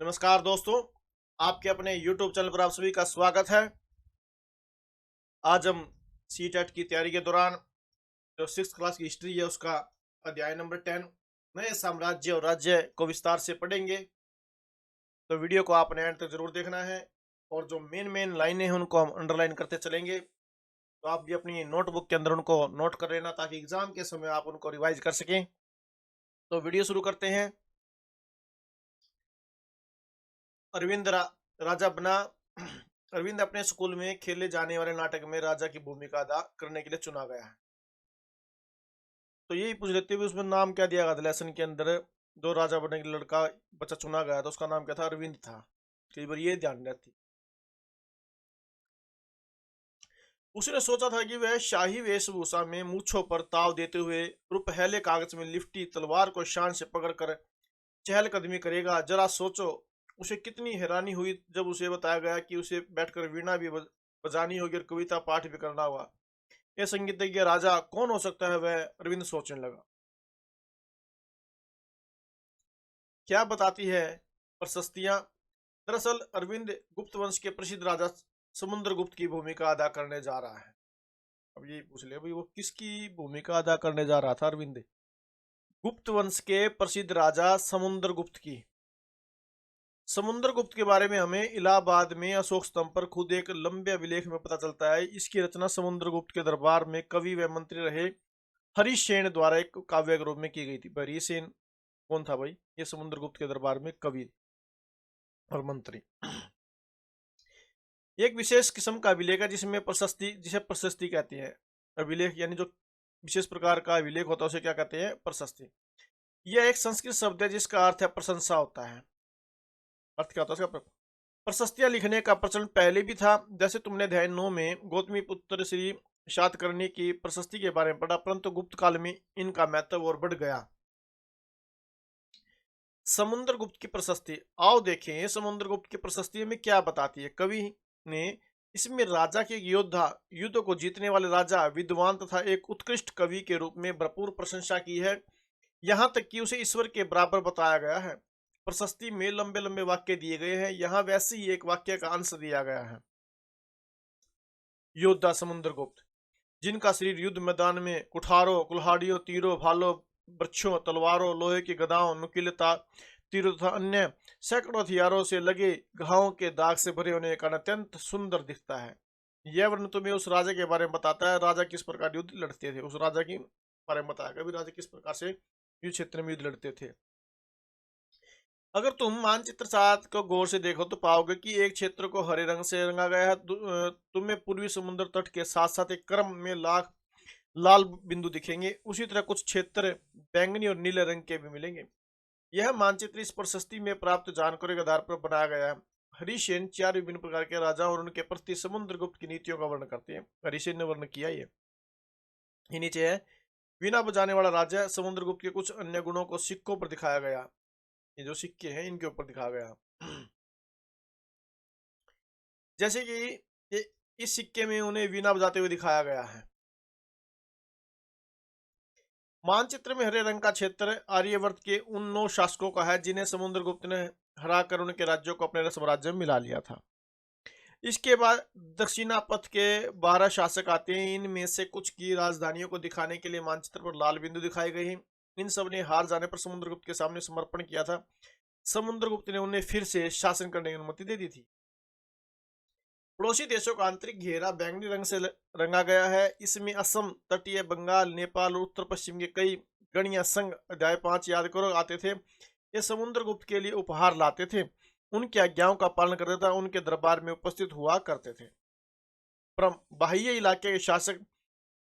नमस्कार दोस्तों, आपके अपने YouTube चैनल पर आप सभी का स्वागत है। आज हम सी टेट की तैयारी के दौरान जो 6th क्लास की हिस्ट्री है उसका अध्याय नंबर 10 नए साम्राज्य और राज्य को विस्तार से पढ़ेंगे। तो वीडियो को आपने एंड तक जरूर देखना है और जो मेन मेन लाइनें हैं उनको हम अंडरलाइन करते चलेंगे। तो आप भी अपनी नोटबुक के अंदर उनको नोट कर लेना ताकि एग्जाम के समय आप उनको रिवाइज कर सकें। तो वीडियो शुरू करते हैं। अरविंद राजा बना। अरविंद अपने स्कूल में खेले जाने वाले नाटक में राजा की भूमिका अदा करने के लिए चुना गया है। तो यही पूछ लेते हुए उसमें नाम क्या दिया गया था लेसन के अंदर। जो राजा बनने के लिए लड़का बच्चा चुना गया था उसका नाम क्या था? अरविंद था। कई बार ये ध्यान रहती। उसने सोचा था कि वह शाही वेशभूषा में मूछों पर ताव देते हुए रुपहले कागज में लिपटी तलवार को शान से पकड़कर चहलकदमी करेगा। जरा सोचो, उसे कितनी हैरानी हुई जब उसे बताया गया कि उसे बैठकर वीणा भी बजानी होगी और कविता पाठ भी करना होगा। यह संगीतज्ञ राजा कौन हो सकता है? वह अरविंद सोचने लगा। क्या बताती है प्रशस्तियां? दरअसल अरविंद गुप्त वंश के प्रसिद्ध राजा समुद्रगुप्त की भूमिका अदा करने जा रहा है। अब ये पूछ ले भाई, वो किसकी भूमिका अदा करने जा रहा था अरविंद? गुप्त वंश के प्रसिद्ध राजा समुद्रगुप्त की। समुद्रगुप्त के बारे में हमें इलाहाबाद में अशोक स्तंभ पर खुद एक लंबे अभिलेख में पता चलता है। इसकी रचना समुद्रगुप्त के दरबार में कवि व मंत्री रहे हरिसेन द्वारा एक काव्य के रूप में की गई थी। हरिसेन कौन था भाई? ये समुद्रगुप्त के दरबार में कवि और मंत्री। एक विशेष किस्म का अभिलेख है जिसमें प्रशस्ति, जिसे प्रशस्ति कहते हैं। अभिलेख यानी जो विशेष प्रकार का अभिलेख होता है उसे क्या कहते हैं? प्रशस्ति। यह एक संस्कृत शब्द है जिसका अर्थ है प्रशंसा होता है। अर्थ क्या होता है इसका? प्रशस्तियां लिखने का प्रचलन पहले भी था। जैसे तुमने अध्याय 9 में गौतमी पुत्र श्री शातकर्णी की प्रशस्ति के बारे में पढ़ा, परंतु गुप्त काल में इनका महत्व और बढ़ गया। समुद्रगुप्त की प्रशस्ति, आओ देखें समुद्रगुप्त की प्रशस्ति में क्या बताती है। कवि ने इसमें राजा के योद्धा, युद्ध को जीतने वाले राजा, विद्वान तथा एक उत्कृष्ट कवि के रूप में भरपूर प्रशंसा की है। यहाँ तक कि उसे ईश्वर के बराबर बताया गया है। प्रशस्ति में लंबे लंबे वाक्य दिए गए हैं, यहाँ वैसे ही एक वाक्य का अंश दिया गया है। योद्धा समुद्रगुप्त, जिनका शरीर युद्ध मैदान में कुठारों, कुल्हाड़ियों, तीरों, भालों, वृक्षों, तलवारों, लोहे की गदाओं, नुकीले तीरों तथा अन्य सैकड़ों हथियारों से लगे घावों के दाग से भरे होने का अत्यंत सुंदर दिखता है। यह वर्ण तुम्हें उस राजा के बारे में बताता है। राजा किस प्रकार युद्ध लड़ते थे, उस राजा के बारे में बताया गया। राजा किस प्रकार से युद्ध क्षेत्र में युद्ध लड़ते थे। अगर तुम मानचित्र 7 को गौर से देखो तो पाओगे कि एक क्षेत्र को हरे रंग से रंगा गया है। तुम्हें पूर्वी समुद्र तट के साथ साथ एक क्रम में लाल बिंदु दिखेंगे। उसी तरह कुछ क्षेत्र बैंगनी और नीले रंग के भी मिलेंगे। यह मानचित्र इस प्रशस्ति में प्राप्त जानकारी के आधार पर बनाया गया है। हरिसेन 4 विभिन्न प्रकार के राजा और उनके प्रति समुद्रगुप्त की नीतियों का वर्णन करते हैं। हरिसेन ने वर्णन किया। ये नीचे है। वीणा बजाने वाला राजा, समुद्रगुप्त के कुछ अन्य गुणों को सिक्कों पर दिखाया गया। ये जो सिक्के हैं इनके ऊपर दिखाया गया। जैसे कि इस सिक्के में उन्हें वीणा बजाते हुए दिखाया गया है। मानचित्र में हरे रंग का क्षेत्र आर्यवर्त के उन 9 शासकों का है जिन्हें समुद्रगुप्त ने हराकर उनके राज्यों को अपने साम्राज्य में मिला लिया था। इसके बाद दक्षिणापथ के 12 शासक आते हैं। इनमें से कुछ की राजधानियों को दिखाने के लिए मानचित्र पर लाल बिंदु दिखाए गए हैं। इन सब ने हार जाने पर समुद्रगुप्त के सामने समर्पण किया था। समुद्रगुप्त ने उन्हें फिर से शासन करने की अनुमति दे दी थी। पड़ोसी देशों का आंतरिक घेरा बैंगनी रंग से रंगा गया है। इसमें असम, तटीय बंगाल, नेपाल और उत्तर पश्चिम के कई गणिया संघ, अध्याय 5 याद करो, आते थे। ये समुद्रगुप्त के लिए उपहार लाते थे, उनकी आज्ञाओं का पालन करते थे, उनके दरबार में उपस्थित हुआ करते थे। बाह्य इलाके के शासक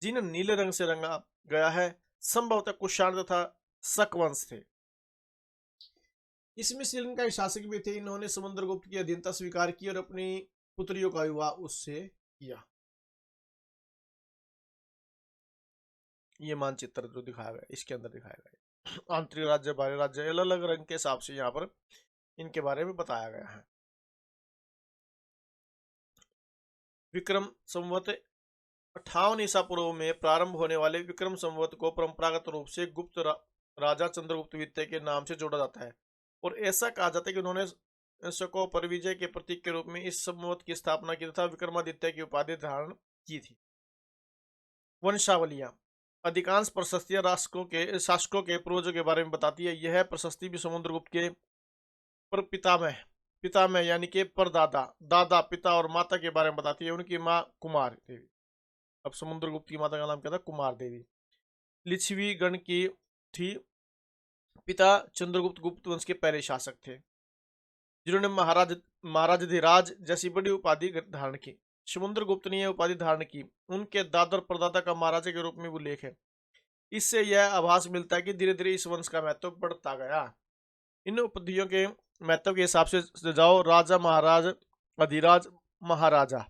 जिन्हें नीले रंग से रंगा गया है संभवतः कुषाण तथा शक वंश थे। इसमें श्रीलंका के शासक भी थे। इन्होंने समुद्रगुप्त की अधीनता स्वीकार की और अपनी पुत्रियों का विवाह उससे किया। ये मानचित्र जो दिखाया गया इसके अंदर दिखाया गया आंतरिक राज्य, बाहरी राज्य, अलग अलग रंग के हिसाब से यहाँ पर इनके बारे में बताया गया है। विक्रम संवत 58 ईसा पूर्व में प्रारंभ होने वाले विक्रम संवत को परंपरागत रूप से राजा चंद्रगुप्त द्वितीय के नाम से जोड़ा जाता है और ऐसा कहा जाता है कि उन्होंने शकों पर विजय के प्रतीक के रूप में इस संवत की स्थापना की तथा विक्रमादित्य की उपाधि धारण की थी। वंशावलियां अधिकांश प्रशस्तियां शासकों के पूर्वजों के बारे में बताती है। यह प्रशस्ति भी समुद्रगुप्त के पर पितामह यानी कि परदादा, दादा, पिता और माता के बारे में बताती है। उनकी माँ कुमार देवी। अब समुद्रगुप्त की माता का नाम क्या था? कुमार देवी। लिच्छवी गण की थी। पिता चंद्रगुप्त गुप्त वंश के पहले शासक थे जिन्होंने महाराज जैसी बड़ी उपाधि धारण की। समुद्रगुप्त ने यह उपाधि धारण की। उनके दादा और परदादा का महाराजा के रूप में उल्लेख है। इससे यह आभास मिलता है कि धीरे धीरे इस वंश का महत्व बढ़ता गया। इन उपाधियों के महत्व के हिसाब से जाओ। राजा, महाराज, अधिराज, महाराजा।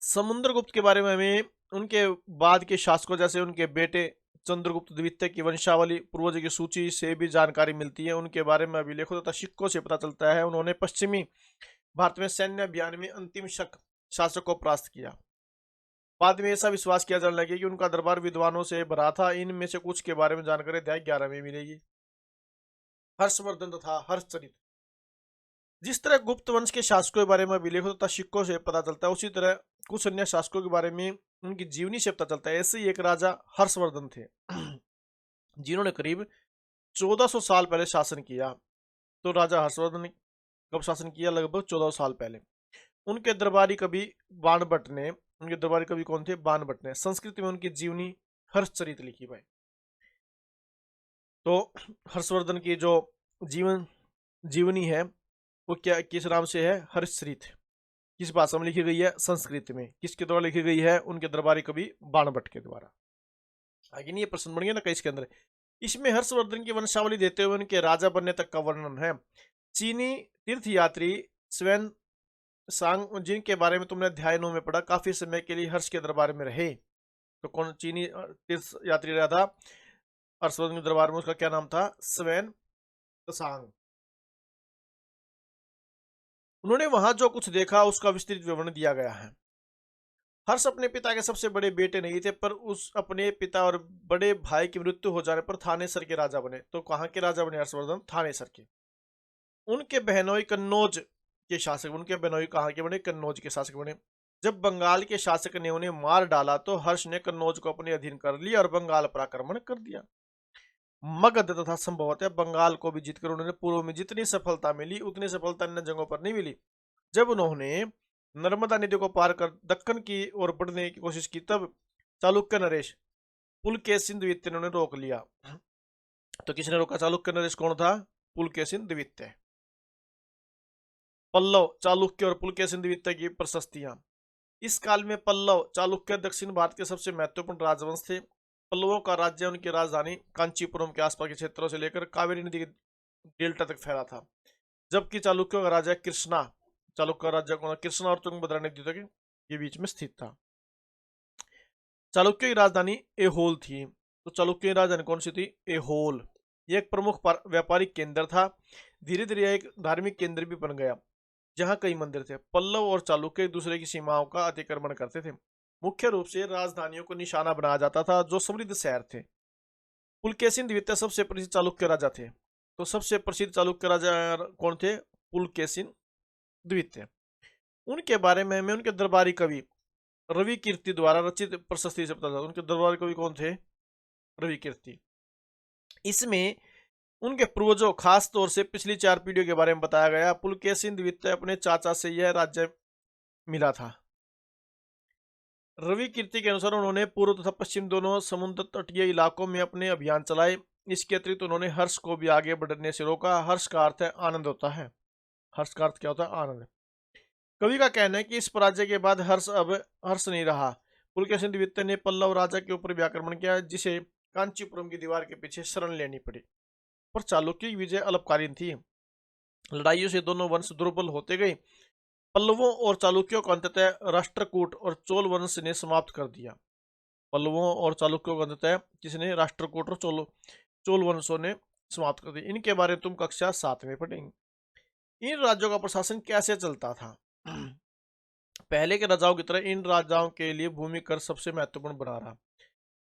समुद्रगुप्त के बारे में हमें उनके बाद के शासकों जैसे उनके बेटे चंद्रगुप्त द्वितीय की वंशावली पूर्वज की सूची से भी जानकारी मिलती है। उनके बारे में अभिलेखों तथा सिक्कों से पता चलता है उन्होंने पश्चिमी भारत में सैन्य अभियान में अंतिम शासक को परास्त किया। बाद में ऐसा विश्वास किया जाने लगा कि उनका दरबार विद्वानों से भरा था। इनमें से कुछ के बारे में जानकारी अध्याय 11 में मिलेगी। हर्षवर्धन तथा हर्षचरित। जिस तरह गुप्त वंश के शासकों के बारे में अभिलेखों तथा सिक्कों से पता चलता है, उसी तरह कुछ अन्य शासकों के बारे में उनकी जीवनी से पता चलता है। ऐसे ही एक राजा हर्षवर्धन थे जिन्होंने करीब 1400 साल पहले शासन किया। तो राजा हर्षवर्धन ने कब शासन किया? लगभग 1400 साल पहले। उनके दरबारी कवि बाणभट्ट ने, उनके दरबारी कवि कौन थे? बाणभट्ट ने संस्कृत में उनकी जीवनी हर्षचरित लिखी भाई। तो हर्षवर्धन की जो जीवनी है वो क्या, किस नाम से है? हर्षचरित। किस भाषा में लिखी गई है? संस्कृत में। किसके द्वारा लिखी गई है? उनके दरबारी कवि बाणभट्ट के द्वारा। आगे नहीं, ये प्रश्न बन गया ना कई इसके अंदर। इसमें हर्षवर्धन की वंशावली देते हुए उनके राजा बनने तक का वर्णन है। चीनी तीर्थयात्री स्वेन सांग, जिनके बारे में तुमने अध्याय 9 में पढ़ा, काफी समय के लिए हर्ष के दरबार में रहे। तो कौन चीनी तीर्थ यात्री रहा था हर्षवर्धन के दरबार में? उसका क्या नाम था? स्वेन सांग। उन्होंने वहां जो कुछ देखा उसका विस्तृत विवरण दिया गया है। हर्ष अपने पिता के सबसे बड़े बेटे नहीं थे, पर उस अपने पिता और बड़े भाई की मृत्यु हो जाने पर थानेसर के राजा बने। तो कहाँ के राजा बने हर्षवर्धन? थानेसर के। उनके बहनोई कन्नौज के शासक। उनके बहनोई कहाँ के बने? कन्नौज के शासक बने। जब बंगाल के शासक ने उन्हें मार डाला तो हर्ष ने कन्नौज को अपने अधीन कर लिया और बंगाल पर आक्रमण कर दिया। मगध तथा संभवतः बंगाल को भी जीतकर उन्होंने पूर्व में जितनी सफलता मिली उतनी सफलता अन्य जगहों पर नहीं मिली। जब उन्होंने नर्मदा नदी को पार कर दक्कन की ओर बढ़ने की कोशिश की, तब चालुक्य नरेश पुलकेशिन द्वितीय ने उन्हें रोक लिया। तो किसने रोका? चालुक्य नरेश कौन था? पुलकेशिन द्वितीय। पल्लव, चालुक्य और पुलकेशिन द्वितीय की प्रशस्तियां। इस काल में पल्लव, चालुक्य दक्षिण भारत के सबसे महत्वपूर्ण राजवंश थे। पल्लवों का राज्य उनकी राजधानी कांचीपुरम के आसपास के क्षेत्रों से लेकर कावेरी नदी के डेल्टा तक फैला था। जबकि चालुक्यों का राज्य कृष्णा, चालुक्य का राज्य कौन? कृष्णा और तुंगभद्रा नदियों के बीच में स्थित था। चालुक्य की राजधानी एहोल थी। तो चालुक्य की राजधानी कौन सी थी? एहोल। यह एक प्रमुख व्यापारिक केंद्र था। धीरे धीरे एक धार्मिक केंद्र भी बन गया जहां कई मंदिर थे। पल्लव और चालुक्य एक दूसरे की सीमाओं का अतिक्रमण करते थे। मुख्य रूप से राजधानियों को निशाना बनाया जाता था जो समृद्ध शहर थे। पुलकेशिन द्वितीय सबसे प्रसिद्ध चालुक्य राजा थे। तो सबसे प्रसिद्ध चालुक्य राजा कौन थे? पुलकेशिन द्वितीय। उनके बारे में हमें उनके दरबारी कवि रवि कीर्ति द्वारा रचित प्रशस्ति से पता चलता। उनके दरबारी कवि कौन थे? रवि कीर्ति। इसमें उनके पूर्वजों, खास तौर से पिछली 4 पीढ़ियों के बारे में बताया गया। पुलकेशिन द्वितीय अपने चाचा से यह राज्य मिला था। रवि कीर्ति के अनुसार उन्होंने पूर्व तथा पश्चिम दोनों समुद्र तटीय इलाकों में अपने अभियान चलाए। इसके अतिरिक्त उन्होंने हर्ष को भी आगे बढ़ने से रोका। हर्ष का अर्थ है आनंद होता है। हर्ष का अर्थ क्या होता है? आनंद। कवि का कहना है कि इस पराजय के बाद हर्ष अब हर्ष नहीं रहा। पुलकेशिन द्वितीय ने पल्लव राजा के ऊपर भी आक्रमण किया, जिसे कांचीपुरम की दीवार के पीछे शरण लेनी पड़ी। पर चालुक्य की विजय अल्पकालीन थी। लड़ाइयों से दोनों वंश दुर्बल होते गए। पल्लवों और चालुक्यों को अंततः राष्ट्रकूट और चोल वंश ने समाप्त कर दिया। पल्लवों और चालुक्यों को अंततः किसने? राष्ट्रकूट और चोल वंशों ने समाप्त कर दिया। इनके बारे में तुम कक्षा 7 में पढ़ेंगे। इन राज्यों का प्रशासन कैसे चलता था? पहले के राजाओं की तरह इन राजाओं के लिए भूमि कर सबसे महत्वपूर्ण बना रहा।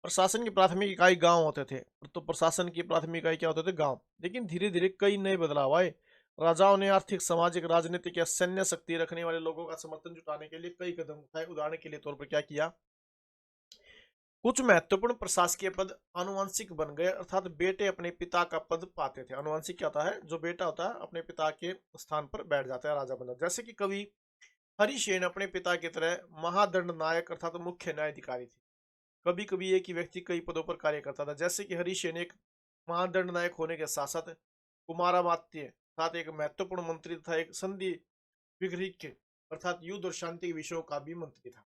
प्रशासन की प्राथमिक इकाई गांव होते थे। तो प्रशासन की प्राथमिक इकाई क्या होते थे? गांव। लेकिन धीरे धीरे कई नए बदलाव आए। राजाओं ने आर्थिक, सामाजिक, राजनीतिक या सैन्य शक्ति रखने वाले लोगों का समर्थन जुटाने के लिए कई कदम उठाए। उदाहरण के लिए तौर पर क्या किया, कुछ महत्वपूर्ण प्रशासकीय पद आनुवंशिक बन गए, अर्थात बेटे अपने पिता का पद पाते थे। आनुवंशिक क्या होता है, जो बेटा होता है अपने पिता के स्थान पर बैठ जाता है, राजा बन जाता है। जैसे कि कवि हरिसेन अपने पिता की तरह महादंड नायक अर्थात मुख्य न्यायाधिकारी थे। कभी कभी एक ही व्यक्ति कई पदों पर कार्य करता था, जैसे कि हरिसेन एक महादंड नायक होने के साथ साथ कुमारामात्य अर्थात एक महत्वपूर्ण मंत्री तथा एक संधि विग्रही अर्थात युद्ध और शांति के विषयों का भी मंत्री था।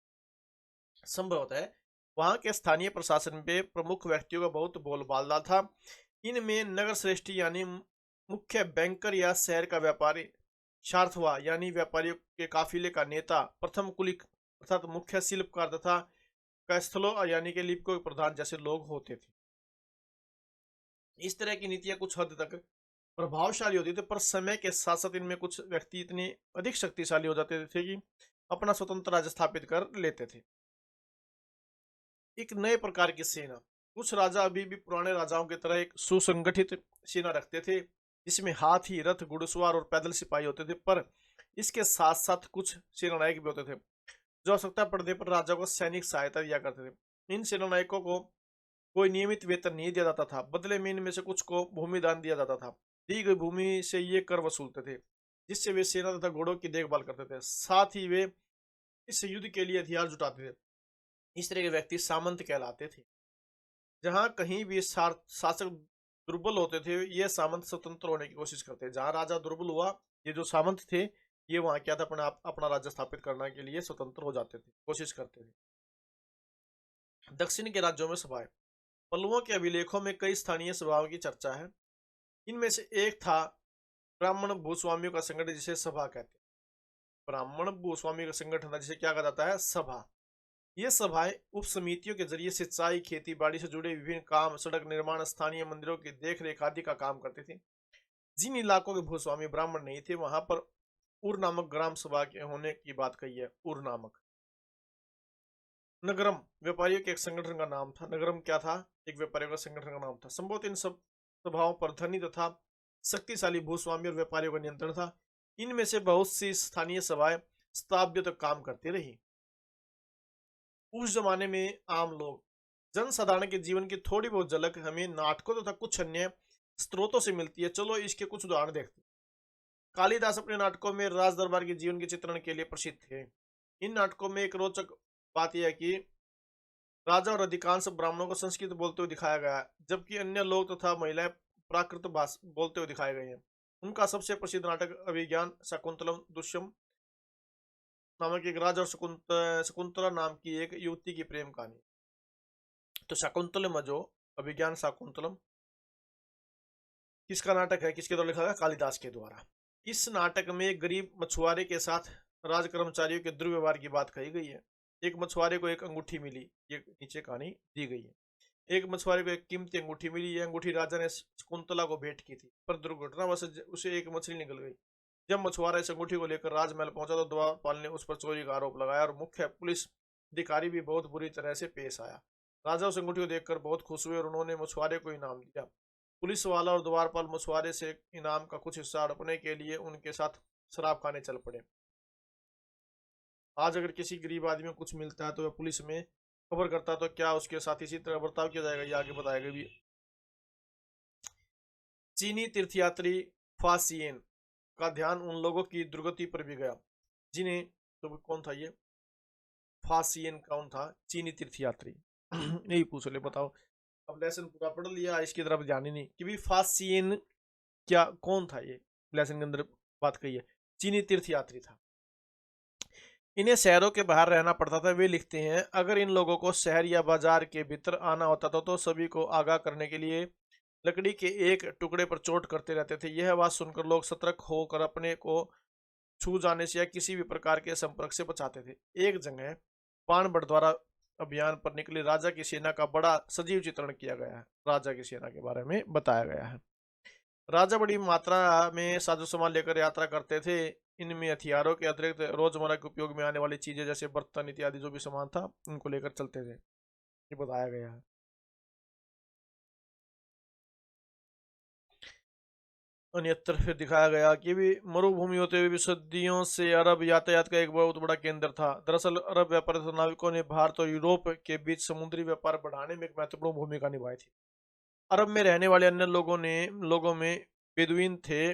संभवतः है वहां के स्थानीय प्रशासन में प्रमुख व्यक्तियों का बहुत बोलबाला था। इनमें नगर श्रेष्ठी यानी मुख्य बैंकर या शहर का व्यापारी, शार्थवा यानी व्यापारियों के काफिले का नेता, प्रथम कुलिक अर्थात मुख्य शिल्पकार तथा कैस्थलो यानी के लिपिकों के प्रधान जैसे लोग होते थे। इस तरह की नीतियां कुछ हद तक प्रभावशाली होती थी, पर समय के साथ साथ इनमें कुछ व्यक्ति इतने अधिक शक्तिशाली हो जाते थे कि अपना स्वतंत्र राज्य स्थापित कर लेते थे। एक नए प्रकार की सेना, कुछ राजा अभी भी पुराने राजाओं की तरह एक सुसंगठित सेना रखते थे, जिसमें हाथी, रथ, घुड़सवार और पैदल सिपाही होते थे, पर इसके साथ साथ कुछ सेनानायक भी होते थे जो आवश्यकता पड़ने पर राजा को सैनिक सहायता दिया करते थे। इन सेनानायकों को कोई नियमित वेतन नहीं दिया जाता था, बदले में इनमें से कुछ को भूमि दान दिया जाता था। दी गई भूमि से ये कर वसूलते थे, जिससे वे सेना तथा घोड़ों की देखभाल करते थे। साथ ही वे इस युद्ध के लिए हथियार जुटाते थे। इस तरह के व्यक्ति सामंत कहलाते थे। जहां कहीं भी शासक दुर्बल होते थे, ये सामंत स्वतंत्र होने की कोशिश करते थे। जहां राजा दुर्बल हुआ, ये जो सामंत थे ये वहां क्या था, अपना राज्य स्थापित करने के लिए स्वतंत्र हो जाते थे, कोशिश करते थे। दक्षिण के राज्यों में सभाएं, पल्लवों के अभिलेखों में कई स्थानीय सभाओं की चर्चा है। इनमें से एक था ब्राह्मण भूस्वामियों का संगठन, जिसे सभा कहते हैं। ब्राह्मण भूस्वामी का संगठन था जिसे क्या कहा जाता है, सभा। ये सभाएं उप समितियों के जरिए सिंचाई, खेती बाड़ी से जुड़े विभिन्न काम, सड़क निर्माण, स्थानीय मंदिरों की देखरेख आदि का काम करते थे। जिन इलाकों के भूस्वामी ब्राह्मण नहीं थे, वहां पर उर नामक ग्राम सभा के होने की बात कही है। उर नामक। नगरम व्यापारियों के एक संगठन का नाम था। नगरम क्या था, एक व्यापारियों का संगठन का नाम था। संभवतः इन सब सभाओं पर धनी तथा शक्तिशाली भूस्वामी और व्यापारियों का नियंत्रण था। इनमें से बहुत सी स्थानीय सभाएं शताब्दियों तक काम करती रही। उस जमाने में आम लोग, जनसाधारण के जीवन की थोड़ी बहुत झलक हमें नाटकों तथा कुछ अन्य स्रोतों से मिलती है। चलो इसके कुछ उदाहरण देखते हैं। कालिदास अपने नाटकों में राज दरबार के जीवन के चित्रण के लिए प्रसिद्ध थे। इन नाटकों में एक रोचक बात यह है कि राजा और अधिकांश ब्राह्मणों को संस्कृत बोलते हुए दिखाया गया है, जबकि अन्य लोग तथा महिलाएं प्राकृत भाषा बोलते हुए दिखाए गए हैं। उनका सबसे प्रसिद्ध नाटक अभिज्ञान शाकुंतलम दुष्यम नामक एक राजा और शकुंतला नाम की एक युवती की प्रेम कहानी। तो शाकुंतलम जो अभिज्ञान शाकुंतलम किसका नाटक है, किसके द्वारा लिखा गया, कालिदास के द्वारा। इस नाटक में एक गरीब मछुआरे के साथ राज कर्मचारियों के दुर्व्यवहार की बात कही गई है। एक मछुआरे को एक अंगूठी मिली, ये नीचे कहानी दी गई है। एक मछुआरे को एक कीमती अंगूठी मिली। यह अंगूठी राजा ने शकुंतला को भेंट की थी, पर दुर्घटनावश उसे एक मछली निकल गई। जब मछुआरा इस अंगूठी को लेकर राजमहल पहुंचा तो द्वारपाल ने उस पर चोरी का आरोप लगाया और मुख्य पुलिस अधिकारी भी बहुत बुरी तरह से पेश आया। राजा उस अंगूठी को देखकर बहुत खुश हुए और उन्होंने मछुआरे को इनाम दिया। पुलिस वाला और द्वारपाल मछुआरे से इनाम का कुछ हिस्सा हड़पने के लिए उनके साथ शराब खाने चल पड़े। आज अगर किसी गरीब आदमी को कुछ मिलता है तो वह पुलिस में खबर करता है, तो क्या उसके साथ इसी तरह बर्ताव किया जाएगा, ये आगे बताएगा भी। चीनी तीर्थयात्री फासियन का ध्यान उन लोगों की दुर्गति पर भी गया जिन्हें, तो कौन था ये फासियन, कौन था, चीनी तीर्थयात्री। यही पूछ ले, बताओ। अब लेसन पूरा पढ़ लिया, इसकी तरफ ध्यान ही नहीं कि भी फासियन क्या, कौन था ये। लेसन के अंदर बात कही है, चीनी तीर्थयात्री था। इन्हें शहरों के बाहर रहना पड़ता था। वे लिखते हैं, अगर इन लोगों को शहर या बाजार के भीतर आना होता था तो सभी को आगाह करने के लिए लकड़ी के एक टुकड़े पर चोट करते रहते थे। यह बात सुनकर लोग सतर्क होकर अपने को छू जाने से या किसी भी प्रकार के संपर्क से बचाते थे। एक जगह पान बंटवारा अभियान पर निकली राजा की सेना का बड़ा सजीव चित्रण किया गया है। राजा की सेना के बारे में बताया गया है। राजा बड़ी मात्रा में साजो सामान लेकर यात्रा करते थे। इनमें हथियारों के अतिरिक्त रोजमर्रा के उपयोग में आने वाली चीजें जैसे बर्तन इत्यादि जो भी सामान था उनको लेकर चलते थे, ये बताया गया है। अन्यत्र फिर दिखाया गया कि भी मरुभूमि होते हुए भी सदियों से अरब यातायात का एक बहुत बड़ा केंद्र था। दरअसल अरब व्यापार नाविकों ने भारत और यूरोप के बीच समुद्री व्यापार बढ़ाने में एक महत्वपूर्ण भूमिका निभाई थी। अरब में रहने वाले अन्य लोगों में बेदुइन थे,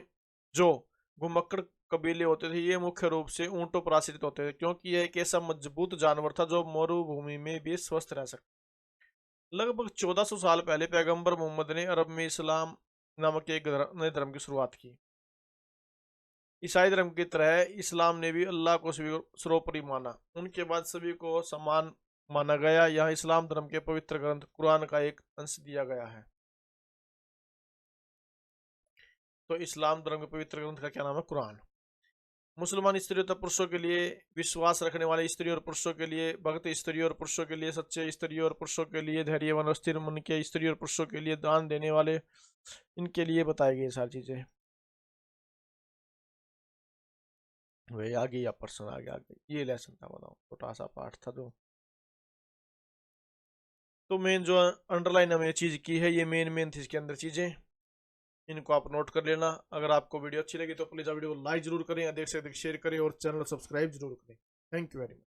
जो घुमक्कड़ कबीले होते थे। ये मुख्य रूप से ऊंटों पर आश्रित होते थे, क्योंकि यह एक ऐसा मजबूत जानवर था जो मरुभूमि में भी स्वस्थ रह सकता। लगभग 1400 साल पहले पैगंबर मोहम्मद ने अरब में इस्लाम नामक एक नए धर्म की शुरुआत की। ईसाई धर्म की तरह इस्लाम ने भी अल्लाह को सर्वोपरि माना। उनके बाद सभी को समान माना गया। यहाँ इस्लाम धर्म के पवित्र ग्रंथ कुरान का एक अंश दिया गया है। तो इस्लाम धर्म के पवित्र ग्रंथ का क्या नाम है? कुरान। मुसलमान स्त्री तथा पुरुषों के लिए, विश्वास रखने वाले स्त्री और पुरुषों के लिए, भक्त स्त्री और पुरुषों के लिए, सच्चे स्त्री और पुरुषों के लिए, धैर्यवान और स्थिर मन के स्त्री और पुरुषों के लिए, दान देने वाले, इनके लिए बताई गई सारी चीजें। वही आगे या पर्सन आगे ये लेसन था, बताओ, छोटा सा पाठ था जो। तो मेन जो अंडरलाइन हमें चीज की है, ये मेन थी इसके अंदर चीजें। इनको आप नोट कर लेना। अगर आपको वीडियो अच्छी लगी तो प्लीज आप वीडियो को लाइक जरूर करें, अधिक से अधिक शेयर करें और चैनल सब्सक्राइब जरूर करें। Thank you very much.